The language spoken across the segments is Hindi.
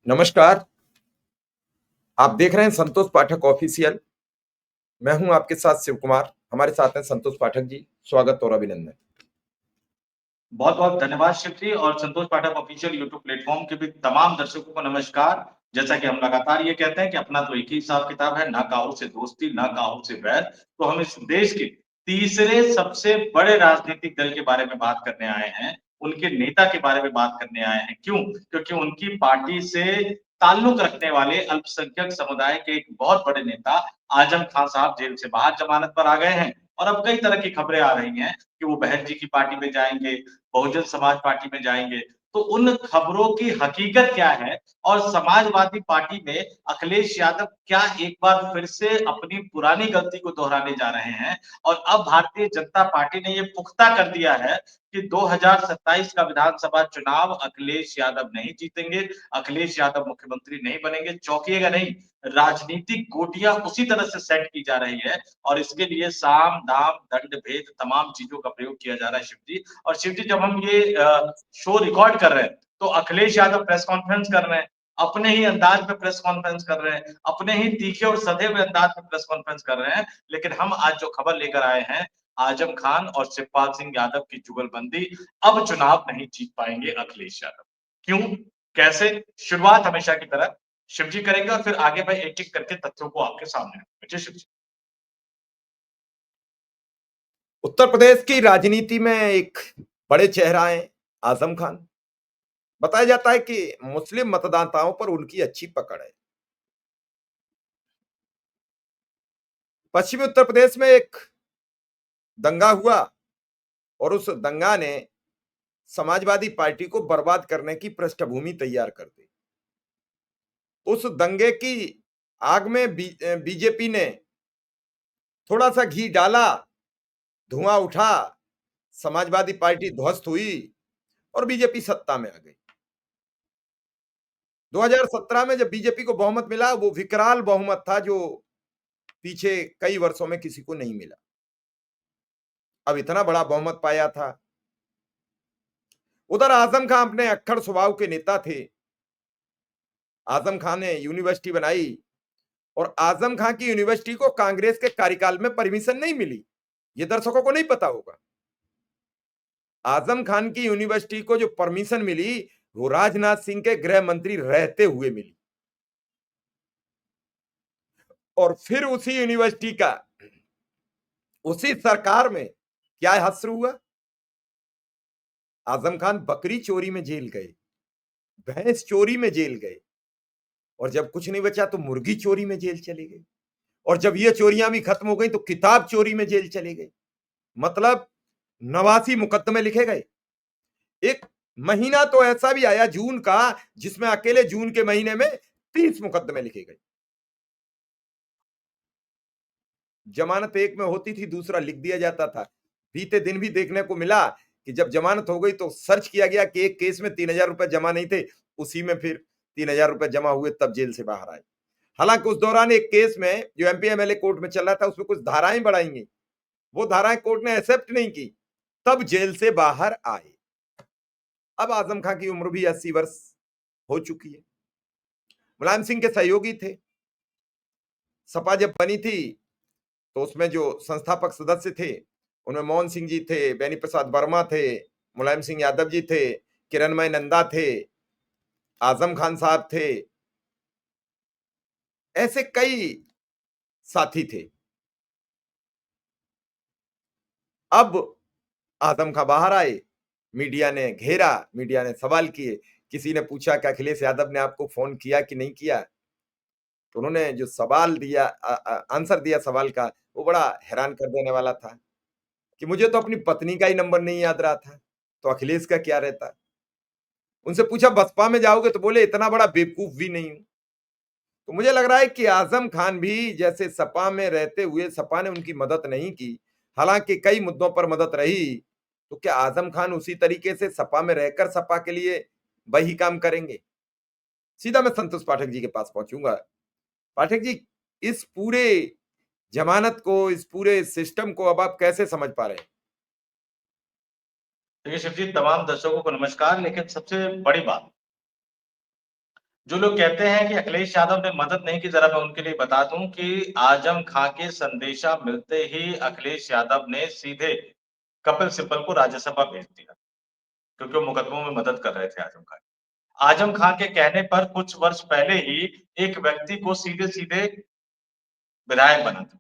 नमस्कार। आप देख रहे हैं संतोष पाठक ऑफिशियल। मैं हूं आपके साथ शिव कुमार। हमारे साथ हैं संतोष पाठक जी। स्वागत और अभिनंदन। बहुत-बहुत धन्यवाद शिव जी और संतोष पाठक ऑफिशियल यूट्यूब प्लेटफ़ॉर्म के भी तमाम दर्शकों को नमस्कार। जैसा कि हम लगातार ये कहते हैं कि अपना तो एक ही हिसाब-किताब है, ना काऊ से दोस्ती, ना काऊ से बैर। तो हम इस देश के तीसरे सबसे बड़े राजनीतिक दल के बारे में बात करने आए हैं, उनके नेता के बारे में बात करने आए हैं। क्यों? क्योंकि उनकी पार्टी से ताल्लुक रखने वाले अल्पसंख्यक समुदाय के एक बहुत बड़े नेता आजम खान साहब जेल से बाहर जमानत पर आ गए हैं और अब कई तरह की खबरें आ रही हैं कि वो बहन जी की पार्टी में जाएँगे, बहुजन समाज पार्टी में जाएँगे। तो उन खबरों की हकीकत क्या है और समाजवादी पार्टी में अखिलेश यादव क्या एक बार फिर से अपनी पुरानी गलती को दोहराने जा रहे हैं? और अब भारतीय जनता पार्टी ने ये पुख्ता कर दिया है कि 2027 का विधानसभा चुनाव अखिलेश यादव नहीं जीतेंगे, अखिलेश यादव मुख्यमंत्री नहीं बनेंगे, चौंकिएगा नहीं, राजनीतिक गोटियाँ उसी तरह से सेट की जा रही है और इसके लिए साम, दाम, दंड, भेद तमाम चीज़ों का प्रयोग किया जा रहा है शिव जी। और शिव जी जब हम ये शो रिकॉर्ड कर रहे हैं, तो अखिलेश यादव प्रेस कॉन्फ्रेंस कर रहे हैं, अपने ही अंदाज में प्रेस कॉन्फ्रेंस कर रहे हैं, अपने ही तीखे और सधे हुए अंदाज में प्रेस कॉन्फ्रेंस कर रहे हैं। लेकिन हम आज जो खबर लेकर आए हैं, आजम खान और शिवपाल सिंह यादव की जुगलबंदी, अब चुनाव नहीं जीत पाएँगे अखिलेश यादव। क्यों? कैसे? शुरुआत हमेशा की तरह शिव जी करेंगे और फिर आगे मैं एक-एक करके तथ्यों को आपके सामने रखूँगा। जी शिव जी। उत्तर प्रदेश की राजनीति में एक बड़े चेहरा हैं आजम खान। बताया जाता है कि मुस्लिम मतदाताओं पर उनकी अच्छी पकड़ है। पश्चिमी उत्तर प्रदेश में एक दंगा हुआ और उस दंगा ने समाजवादी पार्टी को बर्बाद करने की पृष्ठभूमि तैयार कर दी। उस दंगे की आग में बीजेपी ने थोड़ा-सा घी डाला, धुआँ उठा, समाजवादी पार्टी ध्वस्त हुई और बीजेपी सत्ता में आ गई। 2017 में जब बीजेपी को बहुमत मिला, वो विकराल बहुमत था जो पीछे कई वर्षों में किसी को नहीं मिला। अब इतना बड़ा बहुमत पाया था। उधर आजम खां अपने अक्खड़ स्वभाव के नेता थे। आजम खां ने यूनिवर्सिटी बनाई और आजम खां की यूनिवर्सिटी को कांग्रेस के कार्यकाल में परमिशन नहीं मिली। ये दर्शकों को नहीं पता होगा। आजम खान की यूनिवर्सिटी को जो परमिशन मिली, वो राजनाथ सिंह के गृह मंत्री रहते हुए मिली। और फिर उसी यूनिवर्सिटी का उसी सरकार में क्या हश्र हुआ? आजम खान बकरी चोरी में जेल गए, भैंस चोरी में जेल गए और जब कुछ नहीं बचा तो मुर्गी चोरी में जेल चले गए और जब ये चोरियां भी खत्म हो गई तो किताब चोरी में जेल चले गए। मतलब 89 मुकदमे लिखे गए। एक महीना तो ऐसा भी आया जून का जिसमें अकेले जून के महीने में 30 मुकदमे लिखे गए। जमानत एक में होती थी, दूसरा लिख दिया जाता था। बीते दिन भी देखने को मिला कि जब जमानत हो गई तो सर्च किया गया कि एक केस में 3000 रुपए जमा नहीं थे, उसी में फिर 3000 रुपए जमा हुए तब जेल से बाहर आए। हालांकि उस दौरान एक केस में जो एमपी एमएलए कोर्ट में चल रहा था उसमें कुछ धाराएं बढ़ाई गई, वो धाराएं कोर्ट ने एक्सेप्ट नहीं की, तब जेल से बाहर आए। अब आजम खां की उम्र भी 80 वर्ष हो चुकी है। मुलायम सिंह के सहयोगी थे। सपा जब बनी थी तो उसमें जो संस्थापक सदस्य थे, उनमें मोहन सिंह जी थे, बेनी प्रसाद वर्मा थे, मुलायम सिंह यादव जी थे, किरणमय नंदा थे, आजम खान साहब थे। ऐसे कई साथी थे। अब आजम खां बाहर आए, मीडिया ने घेरा, मीडिया ने सवाल किए। किसी ने पूछा कि अखिलेश यादव ने आपको फोन किया कि नहीं किया? तो उन्होंने जो सवाल दिया, आंसर दिया सवाल का, वो बड़ा हैरान कर देने वाला था कि मुझे तो अपनी पत्नी का ही नंबर नहीं याद रहा था, तो अखिलेश का क्या रहता? उनसे पूछा बसपा में जाओगे? तो बोले इतना बड़ा बेवकूफ भी नहीं हूं। तो मुझे लग रहा है कि आजम खान भी जैसे सपा में रहते हुए सपा ने उनकी मदद नहीं की, हालांकि कई मुद्दों पर मदद रही, तो क्या आजम खान उसी तरीके से सपा में रहकर सपा के लिए वही काम करेंगे? सीधा मैं संतोष पाठक जी के पास पहुंचूंगा। पाठक जी, इस पूरे जमानत को, इस पूरे सिस्टम को अब आप कैसे समझ पा रहे हैं? देखिए शिव जी तमाम दर्शकों को नमस्कार। लेकिन सबसे बड़ी बात जो लोग कहते हैं कि अखिलेश यादव ने मदद नहीं की, ज़रा मैं उनके लिए बता दूँ कि आजम खां के संदेशा मिलते ही अखिलेश यादव ने सीधे कपिल सिब्बल को राज्यसभा भेज दिया, क्योंकि वो मुकदमों में मदद कर रहे थे आजम खां। आजम खां के कहने पर कुछ वर्ष पहले ही एक व्यक्ति को सीधे-सीधे विधायक बना दिया।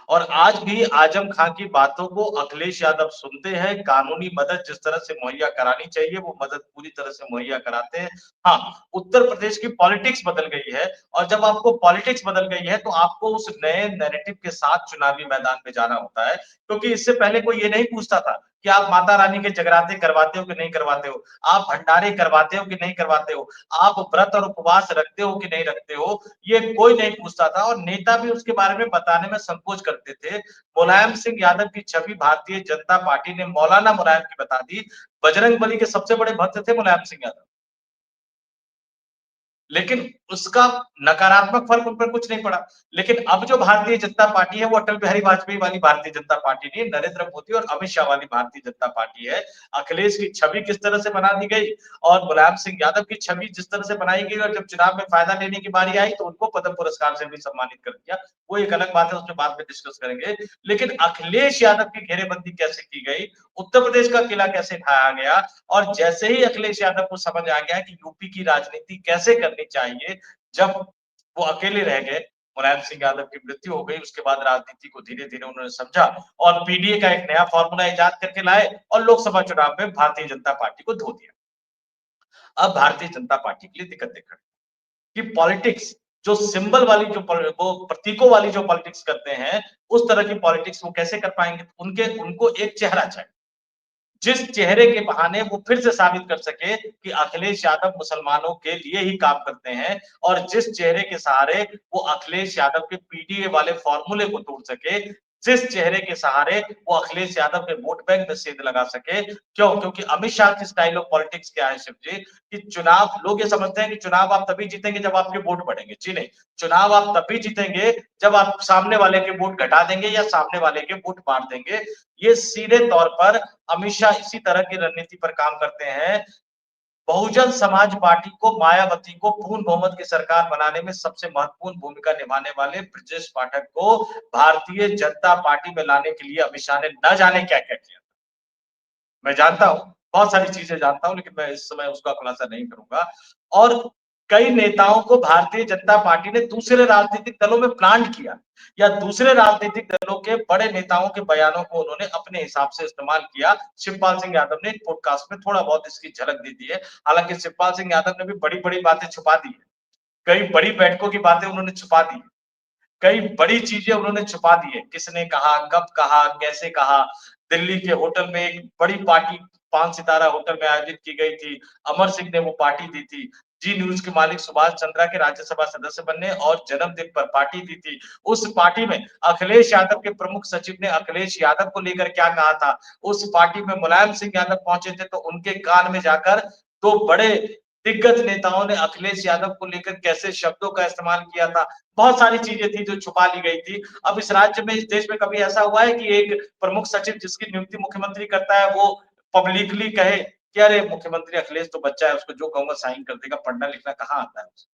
और आज भी आजम खां की बातों को अखिलेश यादव सुनते हैं, कानूनी मदद जिस तरह से मुहैया करानी चाहिए, वो मदद पूरी तरह से मुहैया कराते हैं। हाँ, उत्तर प्रदेश की पॉलिटिक्स बदल गई है और जब आपको पॉलिटिक्स बदल गई है, तो आपको उस नए नैरेटिव के साथ चुनावी मैदान में जाना होता है, क्योंकि इससे पहले कोई ये नहीं पूछता था कि आप माता रानी के जगराते करवाते हो कि नहीं करवाते हो, आप भंडारे करवाते हो कि नहीं करवाते हो, आप व्रत और उपवास रखते हो कि नहीं रखते हो, ये कोई नहीं पूछता था और नेता भी उसके बारे में बताने में संकोच करते थे। मुलायम सिंह यादव की छवि भारतीय जनता पार्टी ने मौलाना मुलायम की बता दी। बजरंगबली के सबसे बड़े भक्त थे मुलायम सिंह यादव। लेकिन उसका नकारात्मक फर्क उन पर कुछ नहीं पड़ा। लेकिन अब जो भारतीय जनता पार्टी है, वो अटल बिहारी वाजपेयी वाली भारतीय जनता पार्टी नहीं, नरेंद्र मोदी और अमित शाह वाली भारतीय जनता पार्टी है। अखिलेश की छवि किस तरह से बना दी गई और मुलायम सिंह यादव की छवि जिस तरह से बनाई गई और जब चुनाव में फायदा लेने की बारी आई, तो उनको पद्म पुरस्कार से भी सम्मानित कर दिया। वो एक अलग बात है, उसमें बाद में डिस्कस करेंगे। लेकिन अखिलेश यादव की घेरेबंदी कैसे की गई, उत्तर प्रदेश का किला कैसे ढाया गया और जैसे ही अखिलेश यादव को समझ आ गया कि यूपी की राजनीति कैसे करनी चाहिए, जब वो अकेले रह गए, मुलायम सिंह यादव की मृत्यु हो गई, उसके बाद राजनीति को धीरे-धीरे उन्होंने समझा और पीडीए का एक नया फॉर्मूला इजाद करके लाए और लोकसभा चुनाव में भारतीय जनता पार्टी को धो दिया। अब भारतीय जनता पार्टी के लिए दिक्कत दिख रही है कि पॉलिटिक्स जो सिंबल वाली जो वो प्रतीकों वाली जो पॉलिटिक्स करते हैं, उस तरह की पॉलिटिक्स वो कैसे कर पाएँगे? उनके उनको एक चेहरा चाहिए। जिस चेहरे के बहाने वो फिर से साबित कर सके कि अखिलेश यादव मुसलमानों के लिए ही काम करते हैं और जिस चेहरे के सहारे वो अखिलेश यादव के पीडीए वाले फॉर्मूले को तोड़ सके, जिस चेहरे के सहारे वो अखिलेश यादव के वोट बैंक में सेंध लगा सके। क्यों? क्योंकि अमित शाह की स्टाइल ऑफ पॉलिटिक्स क्या है शिव जी, कि चुनाव लोग ये समझते हैं कि चुनाव आप तभी जीतेंगे जब आपके वोट बढ़ेंगे। जी नहीं, चुनाव आप तभी जीतेंगे जब आप सामने वाले के वोट घटा देंगे या सामने वाले के वोट बाँट देंगे। ये सीधे तौर पर अमित शाह इसी तरह की रणनीति पर काम करते हैं। बहुजन समाज पार्टी को, मायावती को पूर्ण बहुमत की सरकार बनाने में सबसे महत्वपूर्ण भूमिका निभाने वाले ब्रजेश पाठक को भारतीय जनता पार्टी में लाने के लिए अमित शाह ने न जाने क्या-क्या किया। मैं जानता हूँ, बहुत सारी चीज़ें जानता हूँ, लेकिन मैं इस समय उसका खुलासा नहीं करूँगा और कई नेताओं को भारतीय जनता पार्टी ने दूसरे राजनीतिक दलों में प्लांट किया या दूसरे राजनीतिक दलों के बड़े नेताओं के बयानों को उन्होंने अपने हिसाब से इस्तेमाल किया। शिवपाल सिंह यादव ने एक पॉडकास्ट में थोड़ा बहुत इसकी झलक दे दी है। हालाँकि शिवपाल सिंह यादव ने भी बड़ी-बड़ी बातें छुपा दी है। कई बड़ी बैठकों की बातें उन्होंने छुपा दी। कई बड़ी चीज़ें उन्होंने छुपा दी है। किसने कहा, कब कहा, कैसे कहा। दिल्ली के होटल में एक बड़ी पार्टी 5 सितारा होटल में आयोजित की गई थी। अमर सिंह ने वो पार्टी दी थी। जी न्यूज़ के मालिक सुभाष चंद्रा के राज्यसभा सदस्य बनने और जन्मदिन पर पार्टी दी थी। उस पार्टी में अखिलेश यादव के प्रमुख सचिव ने अखिलेश यादव को लेकर क्या कहा था। उस पार्टी में मुलायम सिंह यादव पहुँचे थे तो उनके कान में जाकर 2 बड़े दिग्गज नेताओं ने अखिलेश यादव को लेकर कैसे शब्दों का इस्तेमाल किया था। बहुत सारी चीज़ें थी जो छुपा ली गई थी। अब इस राज्य में, इस देश में कभी ऐसा हुआ है कि एक प्रमुख सचिव जिसकी नियुक्ति मुख्यमंत्री करता है, वो पब्लिकली कहे कि अरे मुख्यमंत्री अखिलेश तो बच्चा है, उसको जो कहूँगा साइन कर देगा, पढ़ना-लिखना कहाँ आता है उसे।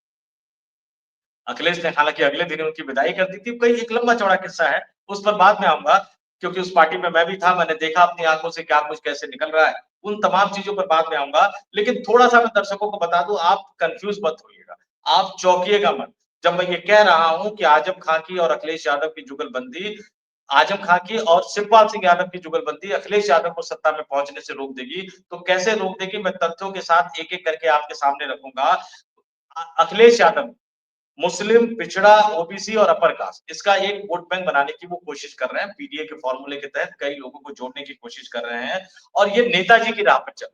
अखिलेश ने हालाँकि अगले दिन उनकी विदाई कर दी थी। कई एक लंबा-चौड़ा किस्सा है, उस पर बाद में आऊँगा, क्योंकि उस पार्टी में मैं भी था, मैंने देखा अपनी आँखों से क्या कुछ कैसे निकल रहा है। उन तमाम चीज़ों पर बाद में आऊँगा, लेकिन थोड़ा-सा मैं दर्शकों को बता दूँ, आप कन्फ्यूज़ मत होइएगा, आप चौंकिएगा मत। जब मैं ये कह रहा हूँ कि आजम खां की और अखिलेश यादव की जुगलबंदी, आजम खां की और शिवपाल सिंह यादव की जुगलबंदी अखिलेश यादव को सत्ता में पहुँचने से रोक देगी। तो कैसे रोक देगी, मैं तथ्यों के साथ एक-एक करके आपके सामने रखूँगा। अखिलेश यादव मुस्लिम, पिछड़ा, ओबीसी और अपर कास्ट, इसका एक वोट बैंक बनाने की वो कोशिश कर रहे हैं। पीडीए के फॉर्मूले के तहत कई लोगों को जोड़ने की कोशिश कर रहे हैं और ये नेताजी की राह पर चल।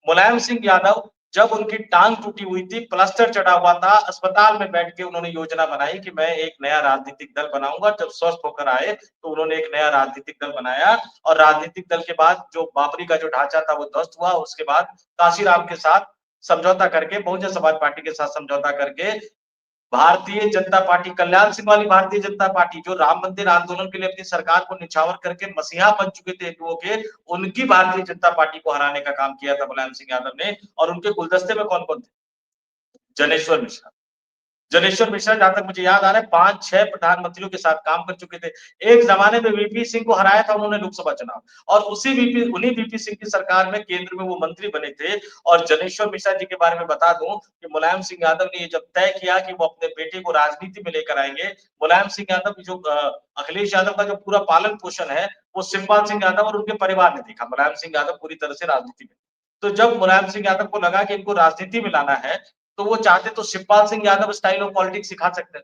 मुलायम सिंह यादव जब उनकी टाँग टूटी हुई थी, प्लास्टर चढ़ा हुआ था, अस्पताल में बैठ के उन्होंने योजना बनाई कि मैं एक नया राजनीतिक दल बनाऊँगा। जब स्वस्थ होकर आए, तो उन्होंने एक नया राजनीतिक दल बनाया और राजनीतिक दल के बाद जो बाबरी का जो ढांचा था, वो ध्वस्त हुआ। उसके बाद काशीराम के साथ समझौता करके, बहुजन समाज पार्टी के साथ समझौता करके भारतीय जनता पार्टी, कल्याण सिंह वाली भारतीय जनता पार्टी, जो राम मंदिर आंदोलन के लिए अपनी सरकार को निछावर करके मसीहा बन चुके थे हिंदुओं के, उनकी भारतीय जनता पार्टी को हराने का काम किया था मुलायम सिंह यादव ने और उनके गुलदस्ते में कौन-कौन थे? जनेश्वर मिश्रा। जनेश्वर मिश्रा जहां तक मुझे याद आ रहा है 5-6 प्रधानमंत्रियों के साथ काम कर चुके थे। एक ज़माने में वीपी सिंह को हराया था उन्होंने लोकसभा चुनाव और उन्हीं वीपी सिंह की सरकार में केंद्र में वो मंत्री बने थे और जनेश्वर मिश्रा जी के बारे में बता दूं कि मुलायम सिंह यादव ने ये जब तय किया कि वो अपने बेटे को राजनीति में लेकर आएंगे, मुलायम सिंह यादव की जो अखिलेश यादव का जो पूरा पालन-पोषण है, वो शिवपाल सिंह यादव और उनके परिवार ने देखा। मुलायम सिंह यादव पूरी तरह से राजनीति में। तो जब मुलायम सिंह यादव को लगा कि इनको राजनीति में लाना है, तो वो चाहते तो Shivpal Singh Yadav style of politics सिखा सकते थे,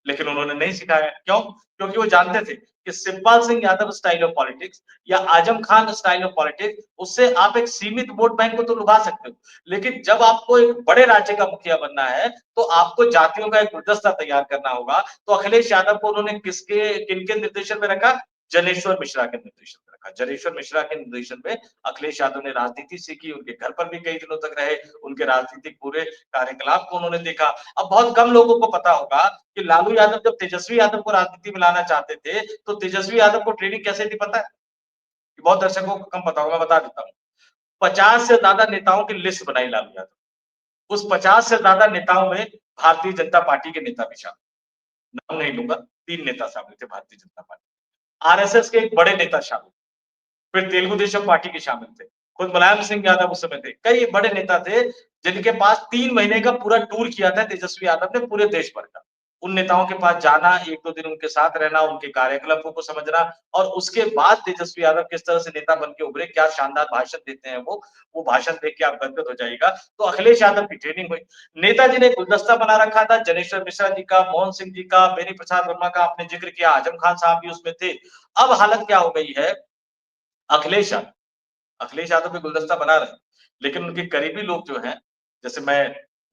लेकिन उन्होंने नहीं सिखाया। क्यों? क्योंकि वो जानते थे कि Shivpal Singh Yadav style of politics या Azam Khan style of politics उससे आप एक सीमित वोट बैंक को तो लुभा सकते हो, लेकिन जब आपको एक बड़े राज्य का मुखिया बनना है, तो आपको जातियों का एक गुलदस्ता तैयार करना होगा। तो अखिलेश यादव को उन्होंने किनके निर्देशन में रखा? जनेश्वर मिश्रा के निर्देशन में रखा। जनेश्वर मिश्रा के निर्देशन में अखिलेश यादव ने राजनीति सीखी, उनके घर पर भी कई दिनों तक रहे, उनके राजनीतिक पूरे कार्यकलाप को उन्होंने देखा। अब बहुत कम लोगों को पता होगा कि लालू यादव जब तेजस्वी यादव को राजनीति में लाना चाहते थे, तो तेजस्वी यादव को ट्रेनिंग कैसे थी पता है? बहुत दर्शकों को कम पता होगा, मैं बता देता हूँ। 50 से ज्यादा नेताओं की लिस्ट बनाई लालू यादव। उस 50 से ज्यादा नेताओं में भारतीय जनता पार्टी के नेता भी शामिल, नाम नहीं लूँगा, 3 नेता शामिल थे भारतीय जनता पार्टी। आरएसएस के एक बड़े नेता शामिल, फिर तेलुगु देशम पार्टी के शामिल थे। खुद मुलायम सिंह यादव उस समय थे। कई बड़े नेता थे जिनके पास 3 महीने का पूरा टूर किया था तेजस्वी यादव ने पूरे देश भर का। उन नेताओं के पास जाना, 1-2 दिन उनके साथ रहना, उनके कार्यकलापों को समझना और उसके बाद तेजस्वी यादव किस तरह से नेता बन के उभरे, क्या शानदार भाषण देते हैं वो भाषण देख के आप गदगद हो जाइएगा। तो अखिलेश यादव की ट्रेनिंग हुई। नेताजी ने गुलदस्ता बना रखा था जनेश्वर मिश्रा जी का, मोहन सिंह जी का, बेनी प्रसाद वर्मा का आपने जिक्र किया, आजम खान साहब भी उसमें थे। अब हालत क्या हो गई है अखिलेश यादव अखिलेश यादव भी गुलदस्ता बना रहे हैं, लेकिन उनके करीबी लोग जो हैं, जैसे मैं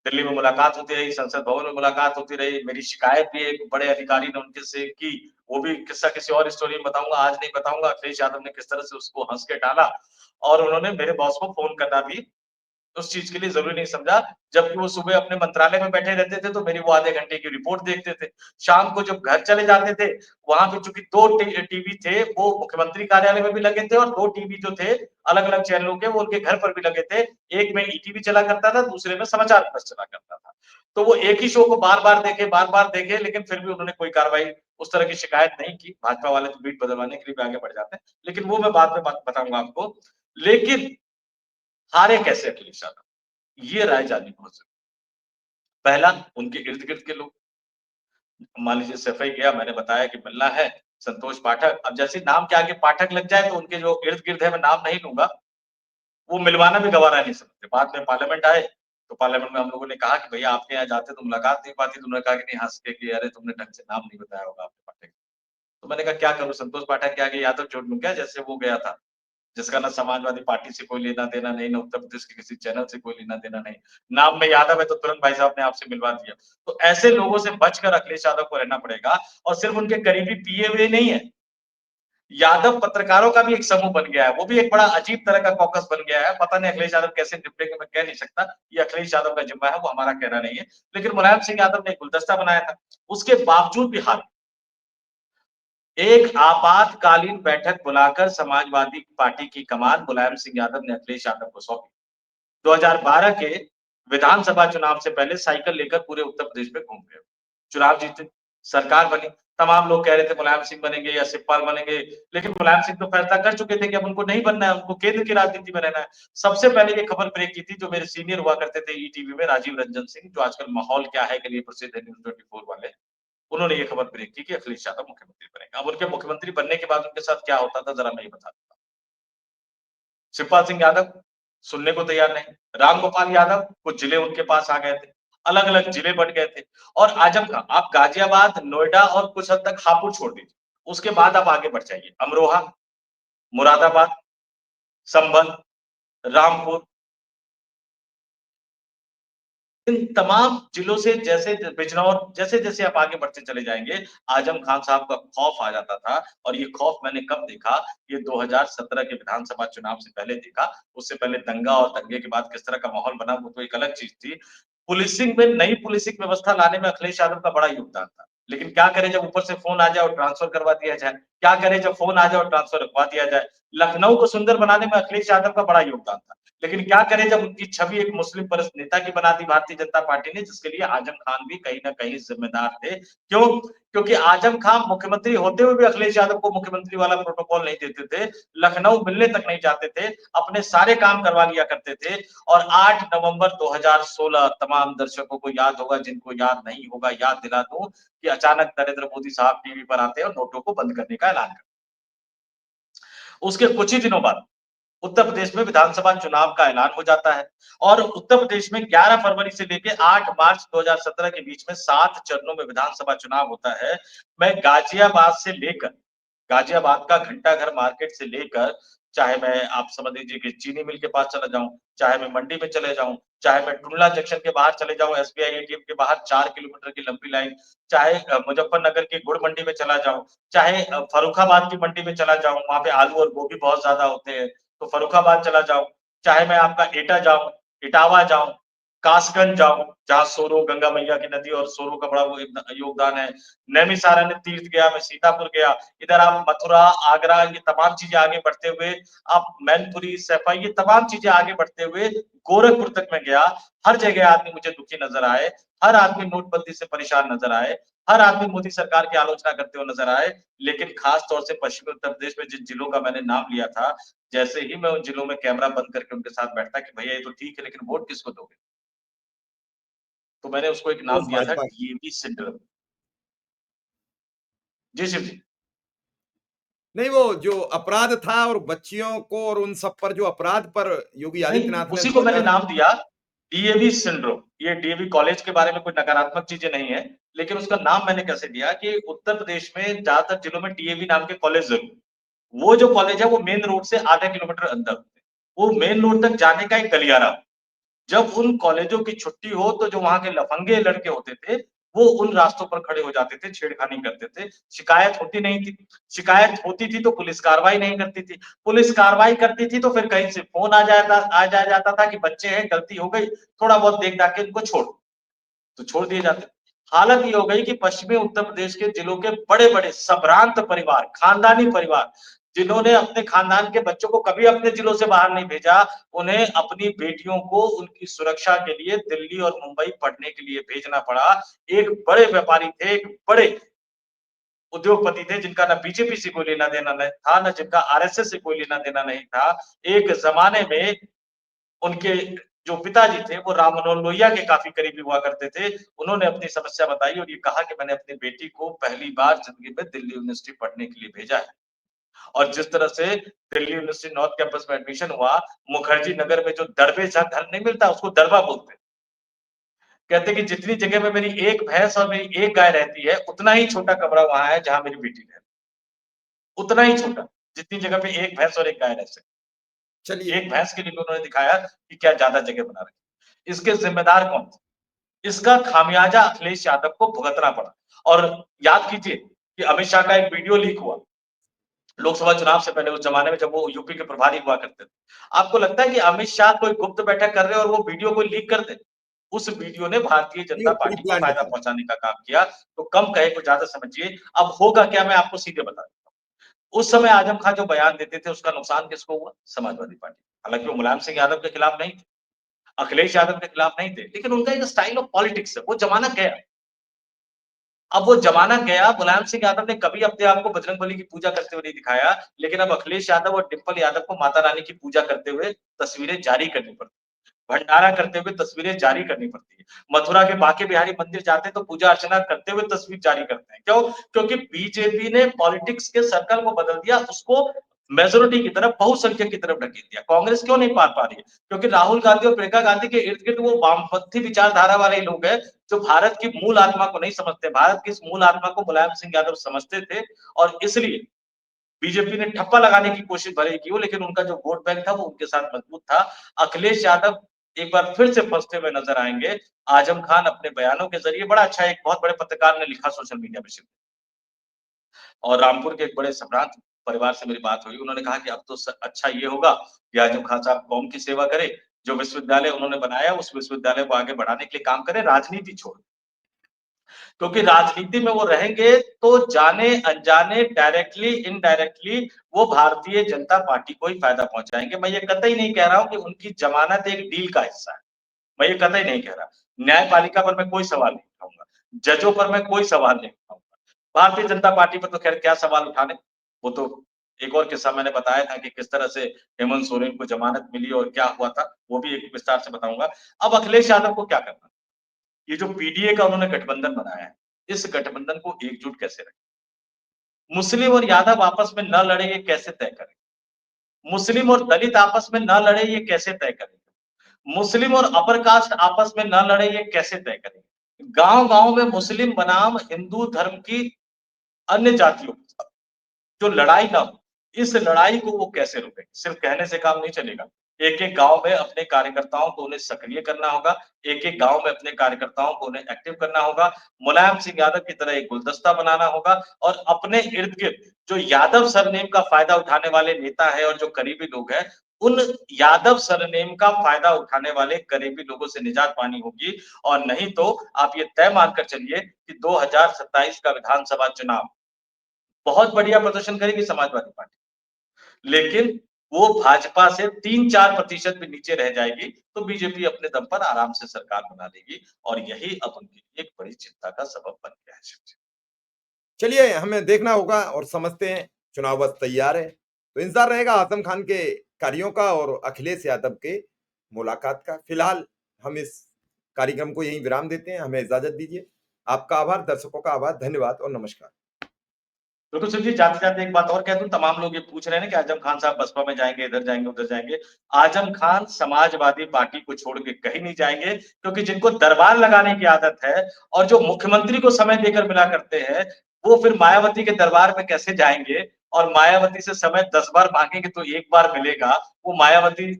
दिल्ली में मुलाकात होती रही, संसद भवन में मुलाकात होती रही, मेरी शिकायत भी एक बड़े अधिकारी ने उनके से की, वो भी किस्सा किसी और स्टोरी में बताऊँगा, आज नहीं बताऊँगा। अखिलेश यादव ने किस तरह से उसको हँस के टाला और उन्होंने मेरे बॉस को फ़ोन करना भी उस चीज़ के लिए ज़रूरी नहीं समझा, जबकि वो सुबह अपने मंत्रालय में बैठे रहते थे, तो मेरी वो आधे घंटे की रिपोर्ट देखते थे। शाम को जब घर चले जाते थे, वहाँ पे चूँकि 2 टीवी थे, वो मुख्यमंत्री कार्यालय में भी लगे थे और 2 टीवी जो थे, अलग-अलग चैनलों के, वो उनके घर पर भी लगे थे। एक में ईटीवी चला करता था, दूसरे में समाचार प्लस चला करता था। तो वो एक ही शो को बार-बार देखे, लेकिन फिर भी उन्होंने कोई कार्रवाई उस तरह की शिकायत नहीं की। भाजपा वाले तो बीट बदलवाने के लिए भी आगे बढ़ जाते हैं, लेकिन वो मैं बाद में बात बताऊँगा आपको। लेकिन हारे कैसे अखिलेश यादव? ये राय जाननी बहुत ज़रूरी है। पहला, उनके इर्द-गिर्द के लोग। मान लीजिए सफाई गया, मैंने बताया कि मिलना है संतोष पाठक। अब जैसे ही नाम के आगे पाठक लग जाए तो उनके जो इर्द-गिर्द है, मैं नाम नहीं लूँगा, वो मिलवाना भी गँवारा नहीं समझते। बाद में पार्लियामेंट आए, तो पार्लियामेंट में हम लोगों ने कहा कि भैया आपके यहाँ जाते तो मुलाकात नहीं पाती, तो उन्होंने कहा कि नहीं हँस के कि अरे तुमने ढंग से नाम नहीं बताया होगा आपने पाठक। तो मैंने कहा क्या करूँ संतोष पाठक के आगे यादव जोड़ लूँ क्या जैसे वो गया था? जिसका ना समाजवादी पार्टी से कोई लेना-देना नहीं, ना उत्तर प्रदेश के किसी चैनल से कोई लेना-देना नहीं। नाम में यादव है तो तुरंत भाई साहब ने आपसे मिलवा दिया। तो ऐसे लोगों से बचकर अखिलेश यादव को रहना पड़ेगा और सिर्फ उनके करीबी पीए हुए नहीं है। यादव पत्रकारों का भी एक समूह बन गया है, वो भी एक बड़ा अजीब तरह का कॉकस बन गया है। पता नहीं अखिलेश यादव कैसे निपटेंगे मैं कह नहीं सकता। ये अखिलेश यादव का जिम्मा है, वो हमारा कहना नहीं है। लेकिन मुलायम सिंह यादव ने एक गुलदस्ता बनाया था। उसके बावजूद भी हार एक आपातकालीन बैठक बुलाकर समाजवादी पार्टी की कमान मुलायम सिंह यादव ने अखिलेश यादव को सौंपी। 2012 के विधानसभा चुनाव से पहले साइकिल लेकर पूरे उत्तर प्रदेश में घूम गए। चुनाव जीते, सरकार बनी, तमाम लोग कह रहे थे मुलायम सिंह बनेंगे या शिवपाल बनेंगे, लेकिन मुलायम सिंह तो फैसला कर चुके थे कि अब उनको नहीं बनना है, उनको केंद्र की राजनीति में रहना है। सबसे पहले ये खबर ब्रेक की थी जो मेरे सीनियर हुआ करते थे ईटीवी में राजीव रंजन सिंह, जो आजकल माहौल क्या है के लिए प्रसिद्ध है न्यूज़ 24 वाले। उन्होंने ये खबर ब्रेक की कि अखिलेश यादव मुख्यमंत्री बनेगा। अब उनके मुख्यमंत्री बनने के बाद उनके साथ क्या होता था जरा मैं ये बता दूँ। शिवपाल सिंह यादव सुनने को तैयार नहीं। रामगोपाल यादव कुछ जिले उनके पास आ गए थे। अलग-अलग जिले बँट गए थे और आजम खां आप गाजियाबाद, नोएडा और कुछ हद तक हापुड़ छोड़ दीजिए। उसके बाद आप आगे बढ़ जाइए। अमरोहा, मुरादाबाद, संभल, रामपुर इन तमाम जिलों से जैसे बिजनौर जैसे-जैसे आप आगे बढ़ते चले जाएँगे, आजम खान साहब का खौफ आ जाता था और ये खौफ मैंने कब देखा, ये 2017 के विधानसभा चुनाव से पहले देखा। उससे पहले दंगा और दंगे के बाद किस तरह का माहौल बना वो तो एक अलग चीज़ थी। पुलिसिंग में नई पुलिसिंग व्यवस्था लाने में अखिलेश यादव का बड़ा योगदान था। लेकिन क्या करें जब ऊपर से फ़ोन आ जाए और ट्रांसफर करवा दिया जाए? क्या करें जब फ़ोन आ जाए और ट्रांसफर रुकवा दिया जाए? लखनऊ को सुंदर बनाने में अखिलेश यादव का बड़ा योगदान था। लेकिन क्या करें जब उनकी छवि एक मुस्लिम परस्त नेता की बना दी भारतीय जनता पार्टी ने, जिसके लिए आजम खान भी कहीं न कहीं ज़िम्मेदार थे। क्यों? क्योंकि आजम खान मुख्यमंत्री होते हुए भी अखिलेश यादव को मुख्यमंत्री वाला प्रोटोकॉल नहीं देते थे, लखनऊ मिलने तक नहीं जाते थे, अपने सारे काम करवा लिया करते थे। और 8 नवंबर 2016 तमाम दर्शकों को याद होगा, जिनको याद नहीं होगा याद दिला दूँ कि अचानक नरेंद्र मोदी साहब टीवी पर आते हैं और नोटों को बंद करने का ऐलान करते हैं। उसके कुछ ही दिनों बाद उत्तर प्रदेश में विधानसभा चुनाव का ऐलान हो जाता है और उत्तर प्रदेश में 11 फरवरी से लेकर 8 मार्च 2017 के बीच में 7 चरणों में विधानसभा चुनाव होता है। मैं गाजियाबाद का घंटाघर मार्केट से लेकर, चाहे मैं आप समझ लीजिए कि चीनी मिल के पास चला जाऊँ, चाहे मैं मंडी में चले जाऊँ, चाहे मैं टुंडला जंक्शन के बाहर चले जाऊँ, एसबीआई एटीएम के बाहर 4 किलोमीटर की लंबी लाइन, चाहे मुजफ्फरनगर की गुड़ मंडी में चला जाऊँ, चाहे फर्रुखाबाद की मंडी में चला जाऊँ, वहाँ पे आलू और गोभी बहुत ज़्यादा होते हैं, तो फर्रुखाबाद चला जाऊँ, चाहे मैं आपका एटा जाऊँ, इटावा जाऊँ, कासगंज जाऊँ, जहाँ सोरो गंगा मैया की नदी और सोरो का बड़ा वो योगदान है। नैमिषारण्य तीर्थ गया, मैं सीतापुर गया, इधर आप मथुरा, आगरा ये तमाम चीज़ें आगे बढ़ते हुए आप मैनपुरी, सैफई ये तमाम चीज़ें आगे बढ़ते हुए गोरखपुर तक मैं गया। हर जगह आदमी मुझे दुखी नज़र आए, हर आदमी नोटबंदी से परेशान नज़र आए, हर आदमी मोदी सरकार की आलोचना करते हुए नज़र आए। लेकिन खास तौर से पश्चिमी उत्तर प्रदेश में जिन जिलों का मैंने नाम लिया था, जैसे ही मैं उन जिलों में कैमरा बंद करके उनके साथ बैठा कि भैया ये तो ठीक है लेकिन वोट किसको दोगे? तो मैंने उसको एक वो नाम दिया था भाजपा। DAV syndrome. जी, शिव जी। नहीं, वो जो अपराध था और बच्चियों को और उन सब पर जो अपराध पर योगी नहीं, आदित्यनाथ ने उसी को मैंने 2000। नाम दिया डीएवी सिंड्रोम। ये डीएवी कॉलेज के बारे में कोई नकारात्मक चीज़ें नहीं है, लेकिन उसका नाम मैंने कैसे दिया कि उत्तर प्रदेश में ज़्यादातर जिलों में डीएवी नाम के कॉलेज ज़रूर। वो जो कॉलेज है वो मेन रोड से आधा किलोमीटर अंदर होते हैं। वो मेन रोड तक जाने का एक गलियारा। जब उन कॉलेजों की छुट्टी हो तो जो वहाँ के लफंगे लड़के होते थे, वो उन रास्तों पर खड़े हो जाते थे, छेड़खानी करते थे। शिकायत होती नहीं थी। शिकायत होती थी तो पुलिस कार्रवाई नहीं करती थी। पुलिस कार्रवाई करती थी तो फिर कहीं से फ़ोन आ जाता था कि बच्चे हैं, गलती हो गई, थोड़ा बहुत देख-दाख के इनको छोड़ दो। तो छोड़ दिए जाते। हालत ये हो गई कि पश्चिमी उत्तर प्रदेश के जिलों के बड़े-बड़े सम्भ्रांत परिवार, खानदानी परिवार, जिन्होंने अपने खानदान के बच्चों को कभी अपने जिलों से बाहर नहीं भेजा, उन्हें अपनी बेटियों को उनकी सुरक्षा के लिए दिल्ली और मुंबई पढ़ने के लिए भेजना पड़ा। एक बड़े व्यापारी थे, एक बड़े उद्योगपति थे जिनका ना बीजेपी से कोई लेना-देना नहीं था, ना जिनका आरएसएस से कोई लेना-देना नहीं था। एक ज़माने में उनके जो पिताजी थे वो राम मनोहर लोहिया के काफ़ी करीबी हुआ करते थे। उन्होंने अपनी समस्या बताई और ये कहा कि मैंने अपनी बेटी को पहली बार ज़िंदगी में दिल्ली यूनिवर्सिटी पढ़ने के लिए भेजा है। और जिस तरह से दिल्ली यूनिवर्सिटी नॉर्थ कैंपस में एडमिशन हुआ, मुखर्जी नगर में जो दरबे जहाँ घर नहीं मिलता उसको दरबा बोलते हैं। कहते हैं कि जितनी जगह में मेरी 1 भैंस और मेरी 1 गाय रहती है, उतना ही छोटा कमरा वहाँ है जहाँ मेरी बेटी रहती है। उतना ही छोटा, जितनी जगह पे 1 भैंस और 1 गाय रह सकती है। चलिए। 1 भैंस के लिए भी उन्होंने दिखाया कि क्या ज़्यादा जगह बना रखी। इसके ज़िम्मेदार कौन थे? इसका खामियाजा अखिलेश यादव को भुगतना पड़ा। और याद कीजिए कि अमित शाह का एक वीडियो लीक हुआ, लोकसभा चुनाव से पहले उस ज़माने में जब वो यूपी के प्रभारी हुआ करते थे। आपको लगता है कि अमित शाह कोई गुप्त बैठक कर रहे हैं और वो वीडियो कोई लीक कर दे? उस वीडियो ने भारतीय नहीं, जनता वो प्री पार्टी को प्लान्ड फ़ायदा था। पहुँचाने का काम किया, तो कम कहे को ज़्यादा समझिए। अब होगा क्या मैं आपको सीधे बता देता हूँ। उस समय आजम खां जो बयान देते थे उसका नुकसान किसको हुआ? समाजवादी पार्टी। हालाँकि वो मुलायम सिंह यादव के खिलाफ नहीं थे, अखिलेश यादव के खिलाफ नहीं थे, लेकिन उनका एक स्टाइल ऑफ पॉलिटिक्स है, वो ज़माना गया। अब वो ज़माना गया, मुलायम सिंह यादव ने कभी अपने आप को बजरंगबली की पूजा करते हुए नहीं दिखाया, लेकिन अब अखिलेश यादव और डिंपल यादव को माता रानी की पूजा करते हुए तस्वीरें जारी करनी पड़ती हैं। भंडारा करते हुए तस्वीरें जारी करनी पड़ती है। मथुरा के बांके बिहारी मंदिर जाते हैं तो पूजा अर्चना करते हुए तस्वीर जारी करते हैं। क्यों? क्योंकि बीजेपी ने पॉलिटिक्स के सर्कल को बदल दिया, उसको मेजॉरिटी की तरफ, बहुसंख्यक की तरफ ढकेल दिया। कांग्रेस क्यों नहीं पार पा रही है? क्योंकि राहुल गांधी और प्रियंका गांधी के इर्द-गिर्द वो वामपंथी विचारधारा वाले लोग हैं, जो भारत की मूल आत्मा को नहीं समझते। भारत की इस मूल आत्मा को मुलायम सिंह यादव समझते थे और इसलिए बीजेपी ने ठप्पा लगाने की कोशिश भले ही की हो, लेकिन उनका जो वोट बैंक था वो उनके साथ मजबूत था। अखिलेश यादव एक बार फिर से फंसते हुए नजर आएंगे। आजम खान अपने बयानों के जरिए, बड़ा अच्छा एक बहुत बड़े पत्रकार ने लिखा सोशल मीडिया पे और रामपुर के एक बड़े सम्राट परिवार से मेरी बात हुई। उन्होंने कहा कि अब तो अच्छा ये होगा कि आजम खान साहब कौम की सेवा करें, जो विश्वविद्यालय उन्होंने बनाया उस विश्वविद्यालय को आगे बढ़ाने के लिए काम करें, राजनीति छोड़। क्योंकि राजनीति में वो रहेंगे तो जाने-अनजाने, डायरेक्टली, इनडायरेक्टली वो भारतीय जनता पार्टी को ही फ़ायदा पहुँचाएँगे। मैं ये कतई नहीं कह रहा हूँ कि उनकी ज़मानत एक डील का हिस्सा है। मैं ये कतई नहीं कह रहा। न्यायपालिका पर मैं कोई सवाल नहीं उठाऊँगा, जजों पर मैं कोई सवाल नहीं उठाऊँगा। भारतीय जनता पार्टी पर तो ख़ैर क्या सवाल उठाने, वो तो एक और किस्सा मैंने बताया था कि किस तरह से हेमंत सोरेन को ज़मानत मिली और क्या हुआ था, वो भी एक विस्तार से बताऊँगा। अब अखिलेश यादव को क्या करना? ये जो पीडीए का उन्होंने गठबंधन बनाया है, इस गठबंधन को एकजुट कैसे रखें? मुस्लिम और यादव आपस में न लड़े ये कैसे तय करें? मुस्लिम और दलित आपस में न लड़े ये कैसे तय करें? मुस्लिम और अपर कास्ट आपस में न लड़े ये कैसे तय करें? गाँव-गाँव में मुस्लिम बनाम हिंदू धर्म की अन्य जातियों जो लड़ाई ना हो, इस लड़ाई को वो कैसे रोकेंगे? सिर्फ कहने से काम नहीं चलेगा। एक-एक गाँव में अपने कार्यकर्ताओं को उन्हें सक्रिय करना होगा, एक-एक गाँव में अपने कार्यकर्ताओं को उन्हें एक्टिव करना होगा, मुलायम सिंह यादव की तरह एक गुलदस्ता बनाना होगा और अपने इर्द-गिर्द जो यादव सरनेम का फ़ायदा उठाने वाले नेता हैं और जो करीबी लोग हैं, उन यादव सरनेम का फ़ायदा उठाने वाले करीबी लोगों से निजात पानी होगी और नहीं तो आप ये तय मानकर चलिए कि 2027 का विधानसभा चुनाव बहुत बढ़िया प्रदर्शन करेगी समाजवादी पार्टी। लेकिन वो भाजपा से 3-4% भी नीचे रह जाएगी, तो बीजेपी अपने दम पर आराम से सरकार बना लेगी और यही अब उनके लिए एक बड़ी चिंता का सबब बन गया है। शिव जी। चलिए हमें देखना होगा और समझते हैं, चुनाव बस तैयार है। तो इंतज़ार रहेगा आज़म खान के कार्यों का और अखिलेश यादव के मुलाकात का। फिलहाल हम इस कार्यक्रम को यहीं विराम देते हैं, हमें इजाज़त दीजिए। आपका आभार, दर्शकों का आभार, धन्यवाद और नमस्कार। बिल्कुल शिव जी, जाते-जाते एक बात और कह दूँ, तमाम लोग ये पूछ रहे हैं ना कि आज़म खान साहब बसपा में जाएँगे, इधर जाएँगे, उधर जाएँगे। आज़म खान समाजवादी पार्टी को छोड़ के कहीं नहीं जाएँगे क्योंकि जिनको दरबार लगाने की आदत है और जो मुख्यमंत्री को समय देकर मिला करते हैं, वो फिर मायावती के दरबार में कैसे जाएँगे और मायावती से समय 10 बार माँगेंगे तो 1 बार मिलेगा। वो मायावती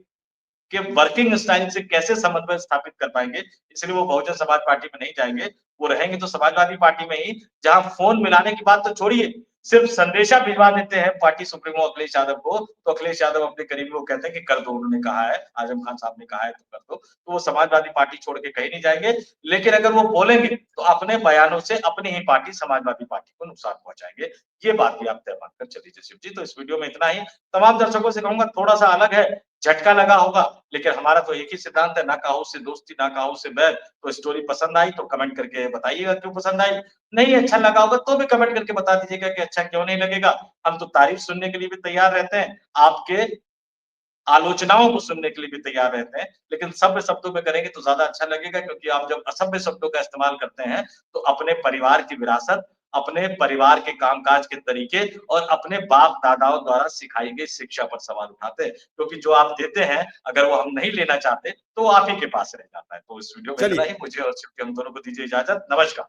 के वर्किंग स्टाइल से कैसे समन्वय स्थापित कर पाएँगे, इसलिए वो बहुजन समाज पार्टी में नहीं जाएँगे। वो रहेंगे तो समाजवादी पार्टी में ही, जहाँ फ़ोन मिलाने की बात तो छोड़िए, सिर्फ संदेशा भिजवा देते हैं पार्टी सुप्रीमो अखिलेश यादव को, तो अखिलेश यादव अपने करीबी को कहते हैं कि कर दो, उन्होंने कहा है, आज़म खान साहब ने कहा है तो कर दो। तो वो समाजवादी पार्टी छोड़ के कहीं नहीं जाएँगे, लेकिन अगर वो बोलेंगे, तो अपने बयानों से अपनी ही पार्टी समाजवादी पार्टी को नुकसान पहुँचाएँगे। ये बात भी आप तय मानकर चल लीजिए शिव जी। तो इस वीडियो में इतना ही। तमाम दर्शकों से कहूँगा थोड़ा-सा अलग है, झटका लगा होगा, लेकिन हमारा तो एक ही सिद्धांत है, ना काहू से दोस्ती, ना काहू से बैर। तो स्टोरी पसंद आई तो कमेंट करके बताइएगा क्यों पसंद आई। नहीं अच्छा लगा होगा तो भी कमेंट करके बता दीजिएगा कि अच्छा क्यों नहीं लगेगा। हम तो तारीफ सुनने के लिए भी तैयार रहते हैं, आपके आलोचनाओं को सुनने के लिए भी तैयार रहते हैं। लेकिन सभ्य शब्दों में करेंगे तो ज़्यादा अच्छा लगेगा क्योंकि आप जब असभ्य शब्दों का इस्तेमाल करते हैं, तो अपने परिवार की विरासत, अपने परिवार के कामकाज के तरीके और अपने बाप-दादाओं द्वारा सिखाई गई शिक्षा पर सवाल उठाते हैं। क्योंकि जो आप देते हैं, अगर वो हम नहीं लेना चाहते, तो वो आप ही के पास रह जाता है। तो इस वीडियो में इतना चलिए। ही। मुझे और शिव के हम दोनों को दीजिए इजाज़त। नमस्कार।